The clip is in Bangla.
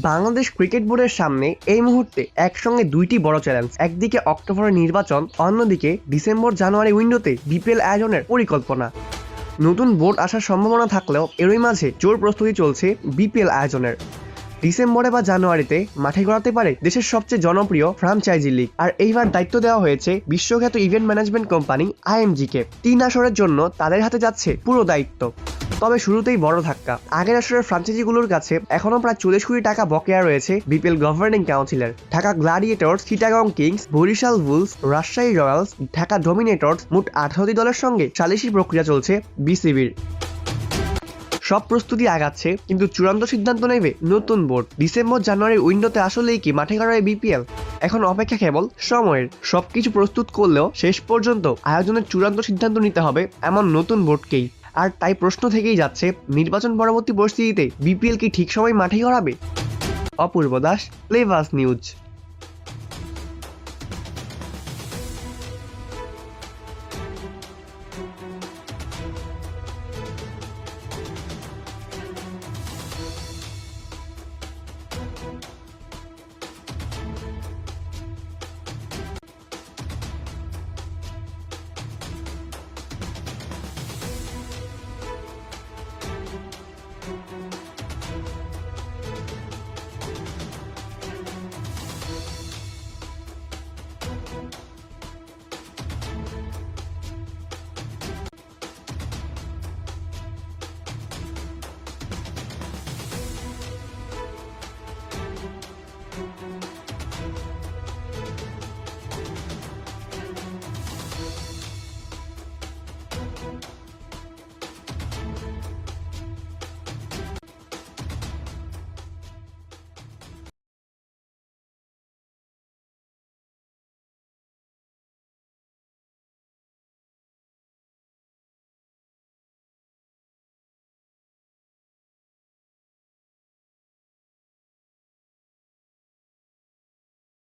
বাংলাদেশ ক্রিকেট বোর্ডের সামনে এই মুহূর্তে একসঙ্গে দুইটি বড় চ্যালেঞ্জ। একদিকে অক্টোবরের নির্বাচন, অন্যদিকে ডিসেম্বর-জানুয়ারি উইন্ডোতে বিপিএল আয়োজনের পরিকল্পনা। নতুন বোর্ড আসার সম্ভাবনা থাকলেও এরই মাঝে জোর প্রস্তুতি চলছে বিপিএল আয়োজনের। ডিসেম্বরে বা জানুয়ারিতে মাঠে গড়াতে পারে দেশের সবচেয়ে জনপ্রিয় ফ্র্যাঞ্চাইজি লিগ। আর এইবার দায়িত্ব দেওয়া হয়েছে বিশ্বখ্যাত ইভেন্ট ম্যানেজমেন্ট কোম্পানি আইএমজিকে। 3 আসরের জন্য তাদের হাতে যাচ্ছে পুরো দায়িত্ব। তবে শুরুতেই বড় ধাক্কা। আগের আসরের ফ্র্যাঞ্চাইজিগুলোর কাছে এখনও প্রায় 40 কোটি টাকা বকেয়া রয়েছে বিপিএল গভর্নিং কাউন্সিলের। Dhaka Gladiators, Chittagong Kings, Barishal Bulls, Rajshahi Royals, Dhaka Dominators, মোট 18টি দলের সঙ্গে সালিসি প্রক্রিয়া চলছে বিসিবির। সব প্রস্তুতি আগাচ্ছে, কিন্তু চূড়ান্ত সিদ্ধান্ত নেবে নতুন বোর্ড। ডিসেম্বর-জানুয়ারির উইন্ডোতে আসলেই কি মাঠে গড়ায় বিপিএল? এখন অপেক্ষা কেবল সময়ের। সবকিছু প্রস্তুত করলেও শেষ পর্যন্ত আয়োজনের চূড়ান্ত সিদ্ধান্ত নিতে হবে এমন নতুন বোর্ডকেই। আর তাই প্রশ্ন থেকেই যাচ্ছে, নির্বাচন পরবর্তী পরিস্থিতিতে বিপিএল কি ঠিক সময় মাঠে গড়াবে? অপূর্ব দাস, প্লেভাস নিউজ।